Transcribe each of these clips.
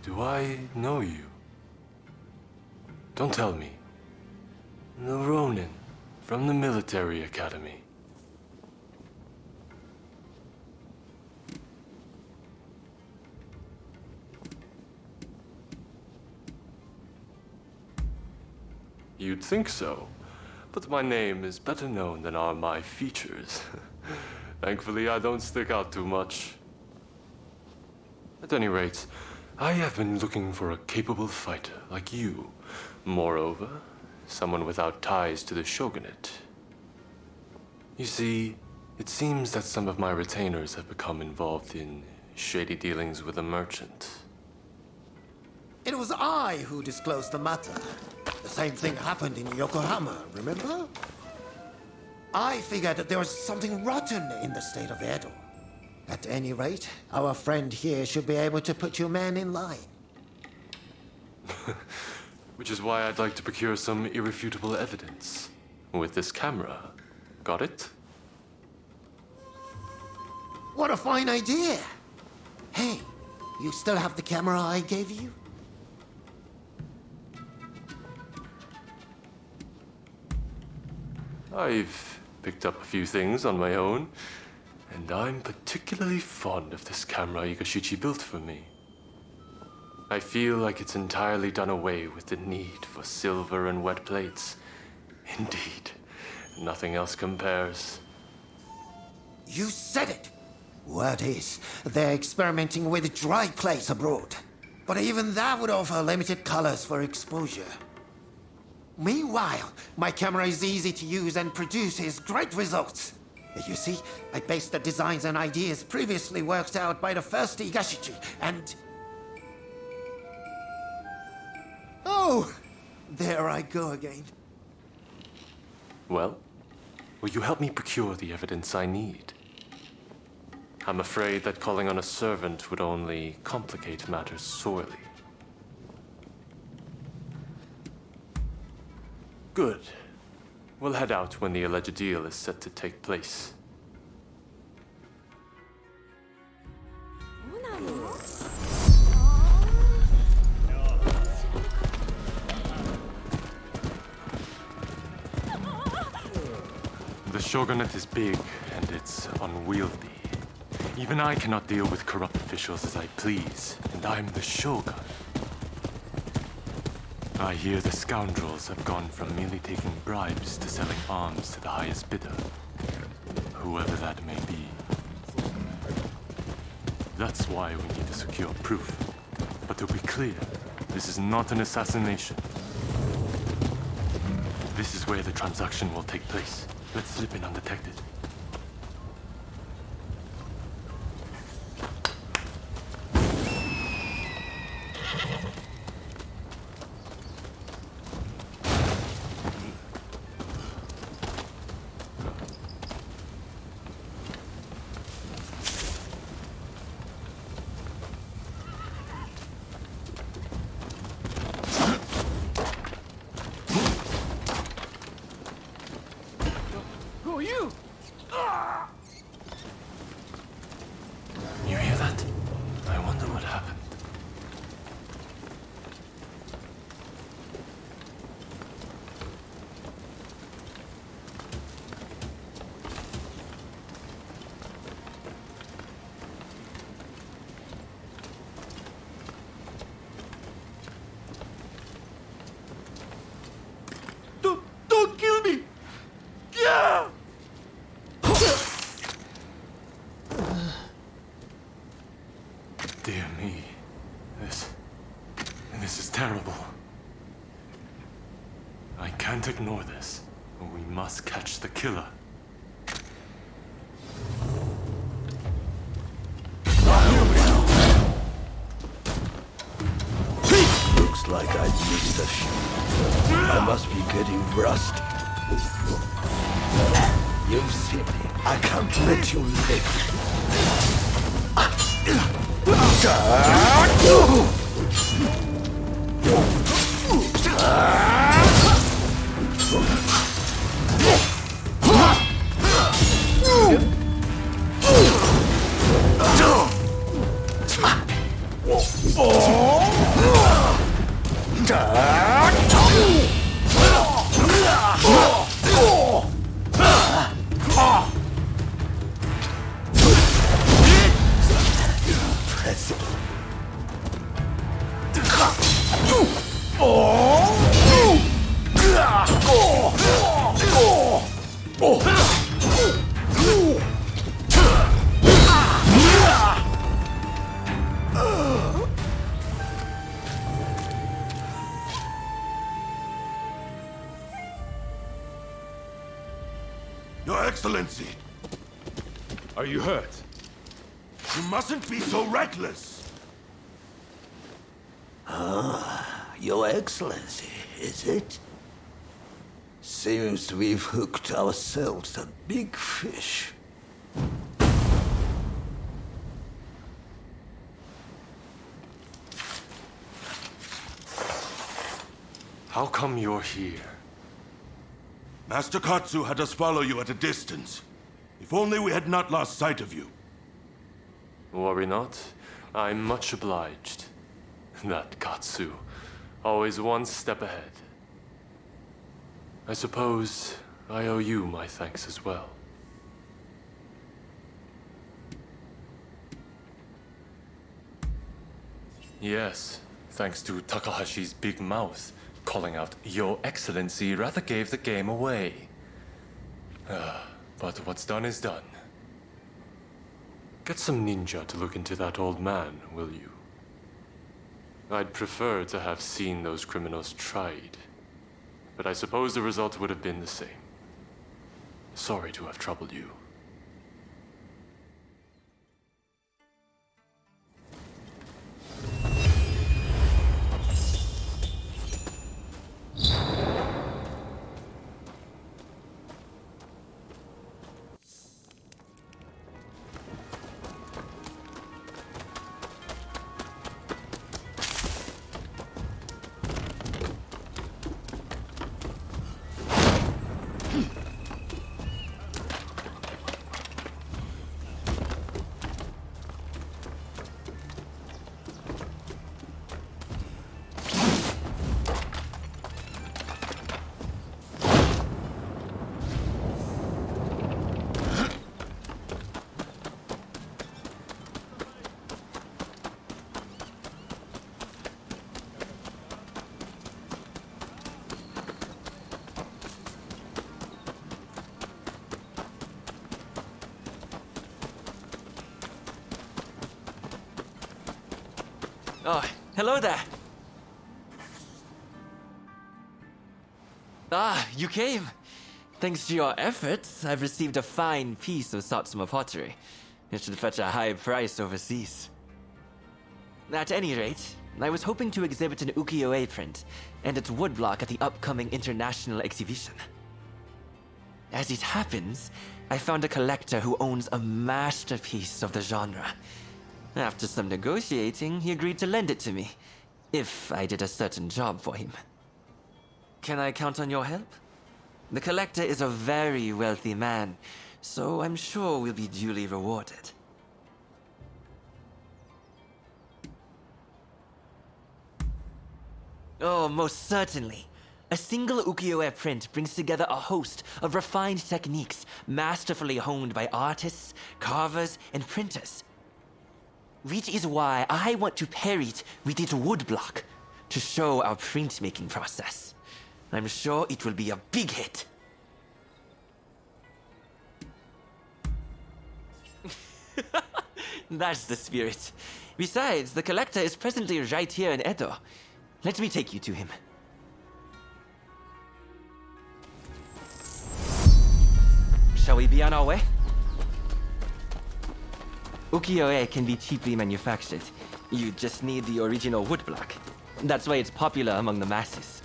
Do I know you? Don't tell me. The Rōnin from the military academy. You'd think so, but my name is better known than are my features. Thankfully, I don't stick out too much. At any rate, I have been looking for a capable fighter like you. Moreover, someone without ties to the shogunate. You see, it seems that some of my retainers have become involved in shady dealings with a merchant. It was I who disclosed the matter. The same thing happened in Yokohama, remember? I figured that there was something rotten in the state of Edo. At any rate, our friend here should be able to put your man in line. Which is why I'd like to procure some irrefutable evidence. With this camera. Got it? What a fine idea! Hey, you still have the camera I gave you? I've picked up a few things on my own, and I'm particularly fond of this camera Igashichi built for me. I feel like it's entirely done away with the need for silver and wet plates. Indeed, nothing else compares. You said it! Word is, they're experimenting with dry plates abroad. But even that would offer limited colors for exposure. Meanwhile, my camera is easy to use and produces great results. You see, I based the designs and ideas previously worked out by the first Igashichi, and... Oh! There I go again. Well, will you help me procure the evidence I need? I'm afraid that calling on a servant would only complicate matters sorely. Good. We'll head out when the alleged deal is set to take place. The shogunate is big, and it's unwieldy. Even I cannot deal with corrupt officials as I please, and I'm the shogun. I hear the scoundrels have gone from merely taking bribes to selling arms to the highest bidder, whoever that may be. That's why we need to secure proof. But to be clear, this is not an assassination. This is where the transaction will take place. Let's slip in undetected. You hear that? I wonder what happened. Don't kill me! Yeah! Dear me, this is terrible. I can't ignore this. We must catch the killer. Looks like I missed a shot. I must be getting rusty. You silly, I can't let you live. Oh! Your Excellency! Are you hurt? You mustn't be so reckless! Your Excellency, is it? Seems we've hooked ourselves a big fish. How come you're here? Master Katsu had us follow you at a distance. If only we had not lost sight of you. Worry not. I'm much obliged. That Katsu. Always one step ahead. I suppose I owe you my thanks as well. Yes, thanks to Takahashi's big mouth, calling out Your Excellency rather gave the game away. But what's done is done. Get some ninja to look into that old man, will you? I'd prefer to have seen those criminals tried, but I suppose the result would have been the same. Sorry to have troubled you. Oh, hello there. Ah, you came. Thanks to your efforts, I've received a fine piece of Satsuma pottery. It should fetch a high price overseas. At any rate, I was hoping to exhibit an ukiyo-e print and its woodblock at the upcoming international exhibition. As it happens, I found a collector who owns a masterpiece of the genre. After some negotiating, he agreed to lend it to me, if I did a certain job for him. Can I count on your help? The collector is a very wealthy man, so I'm sure we'll be duly rewarded. Oh, most certainly. A single ukiyo-e print brings together a host of refined techniques masterfully honed by artists, carvers, and printers. Which is why I want to pair it with its woodblock to show our printmaking process. I'm sure it will be a big hit. That's the spirit. Besides, the collector is presently right here in Edo. Let me take you to him. Shall we be on our way? Ukiyo-e can be cheaply manufactured. You just need the original woodblock. That's why it's popular among the masses.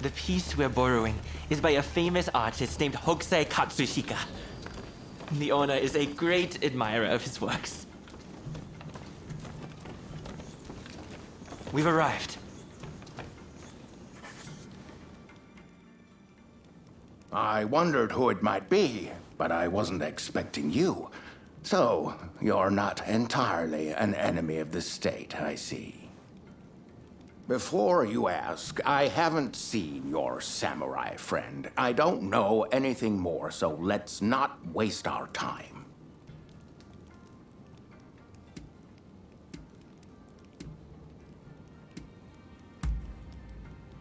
The piece we're borrowing is by a famous artist named Hokusai Katsushika. The owner is a great admirer of his works. We've arrived. I wondered who it might be, but I wasn't expecting you. So, you're not entirely an enemy of the state, I see. Before you ask, I haven't seen your samurai friend. I don't know anything more, so let's not waste our time.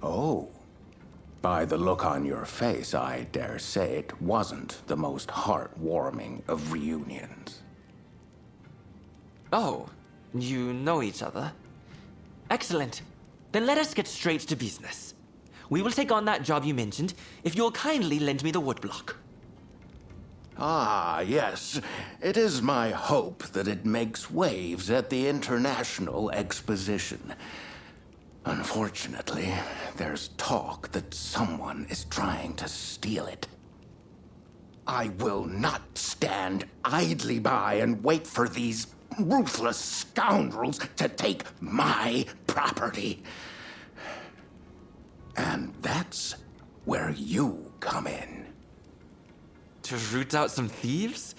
Oh. By the look on your face, I dare say it wasn't the most heartwarming of reunions. Oh, you know each other? Excellent. Then let us get straight to business. We will take on that job you mentioned if you'll kindly lend me the woodblock. Ah, yes. It is my hope that it makes waves at the International Exposition. Unfortunately, there's talk that someone is trying to steal it. I will not stand idly by and wait for these ruthless scoundrels to take my property. And that's where you come in. To root out some thieves?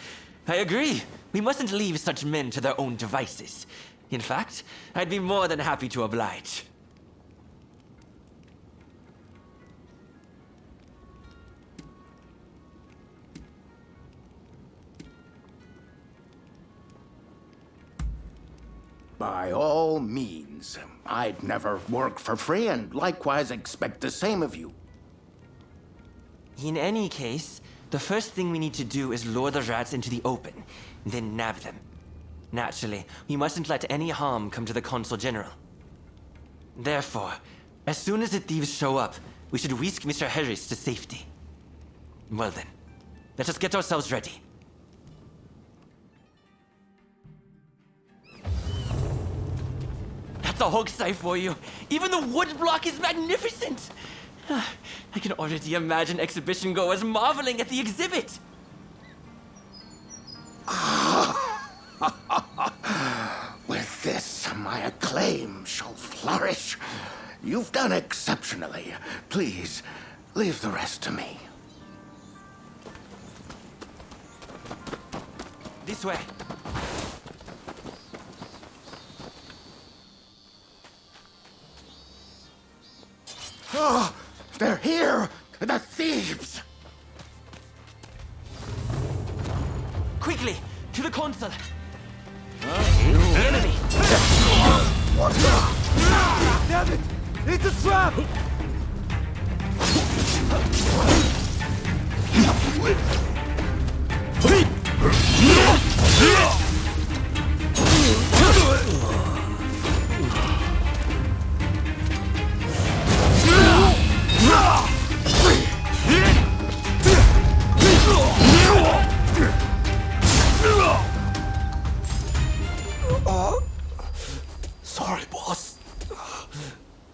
I agree. We mustn't leave such men to their own devices. In fact, I'd be more than happy to oblige. By all means. I'd never work for free and likewise expect the same of you. In any case, the first thing we need to do is lure the rats into the open, then nab them. Naturally, we mustn't let any harm come to the Consul General. Therefore, as soon as the thieves show up, we should whisk Mr. Harris to safety. Well then, let us get ourselves ready. That's a hoaxie for you. Even the wood block is magnificent. I can already imagine exhibition goers marveling at the exhibit. With this, my acclaim shall flourish. You've done exceptionally. Please, leave the rest to me. This way. Oh, they're here! The thieves! Quickly, to the consul. The enemy. Damn it! It's a trap! Sorry, boss.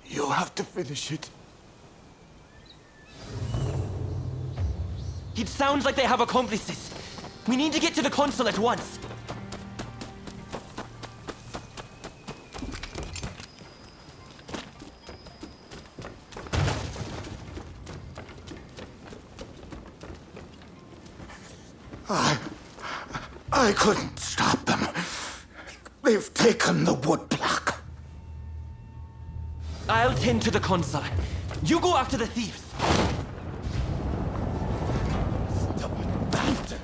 You have to finish it. It sounds like they have accomplices. We need to get to the consul at once. I couldn't stop them. They've taken the woodblock. I'll tend to the consul. You go after the thieves. Stubborn bastard!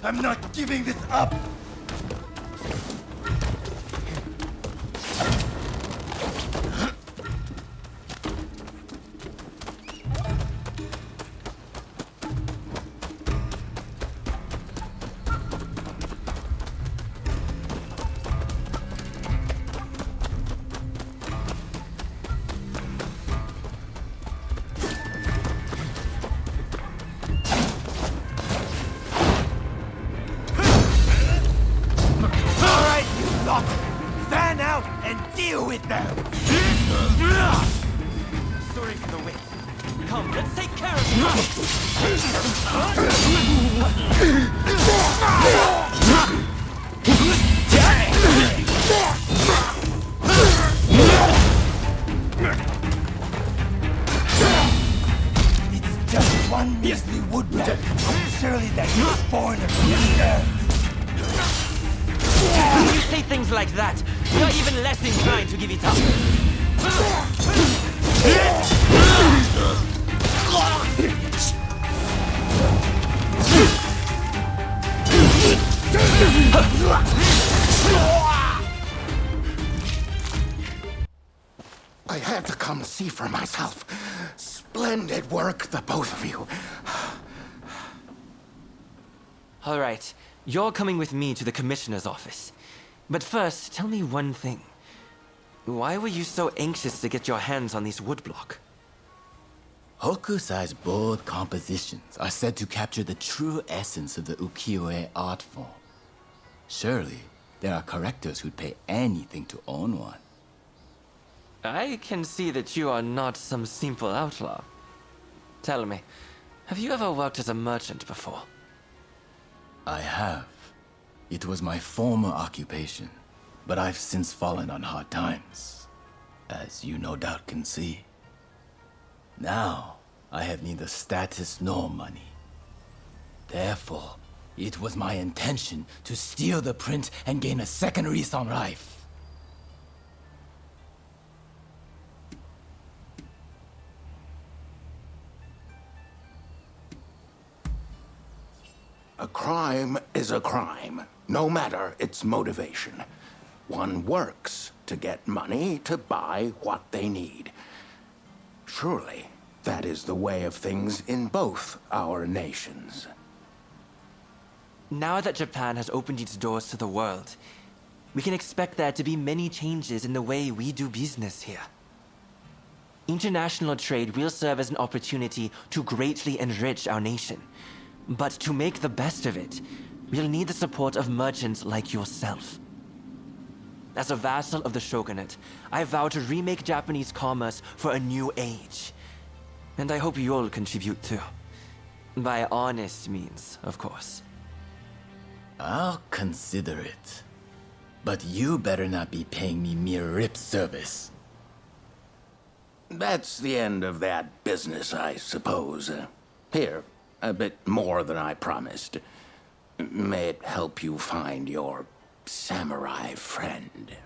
I'm not giving this up! Stand out and deal with them! Sorry for the wait. Come, let's take care of It's just one one measly woodblock. Surely that you foreigner When you say things like that, you're even less inclined to give it up. I had to come see for myself. Splendid work, the both of you. All right, you're coming with me to the commissioner's office. But first, tell me one thing. Why were you so anxious to get your hands on these woodblock? Hokusai's bold compositions are said to capture the true essence of the ukiyo-e art form. Surely, there are collectors who'd pay anything to own one. I can see that you are not some simple outlaw. Tell me, have you ever worked as a merchant before? I have. It was my former occupation, but I've since fallen on hard times, as you no doubt can see. Now, I have neither status nor money. Therefore, it was my intention to steal the print and gain a second lease on life. A crime is a crime, no matter its motivation. One works to get money to buy what they need. Surely, that is the way of things in both our nations. Now that Japan has opened its doors to the world, we can expect there to be many changes in the way we do business here. International trade will serve as an opportunity to greatly enrich our nation. But to make the best of it, we'll need the support of merchants like yourself. As a vassal of the shogunate, I vow to remake Japanese commerce for a new age. And I hope you'll contribute too. By honest means, of course. I'll consider it. But you better not be paying me mere lip service. That's the end of that business, I suppose. Here, a bit more than I promised. May it help you find your samurai friend.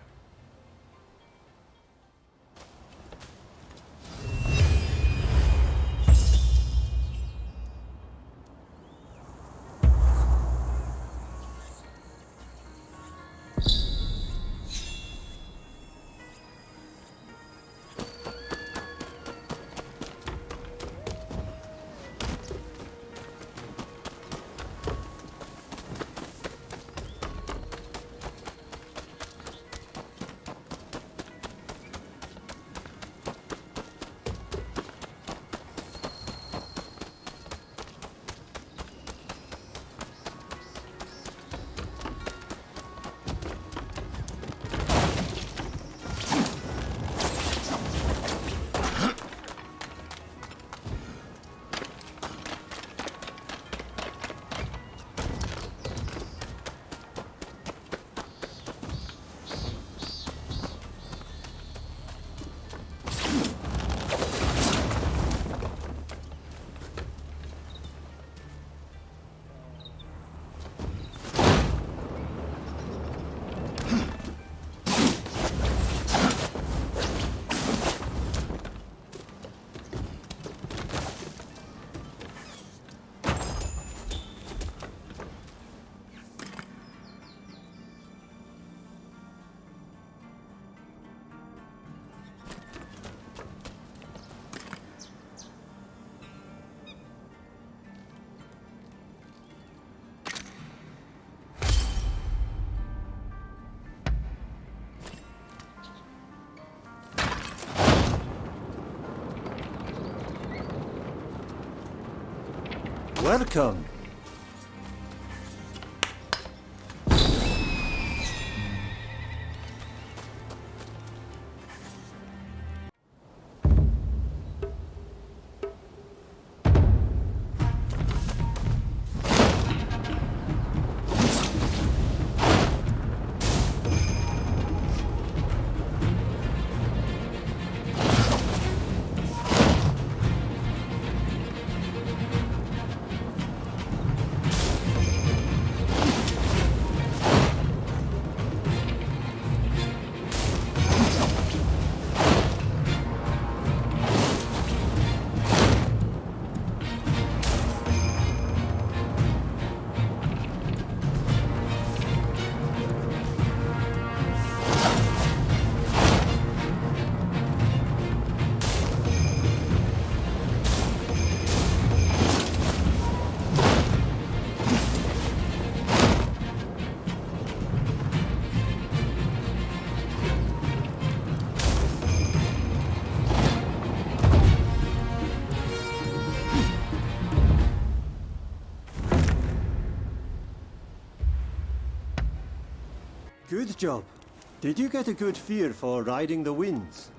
Welcome. Good job. Did you get a good feel for riding the winds?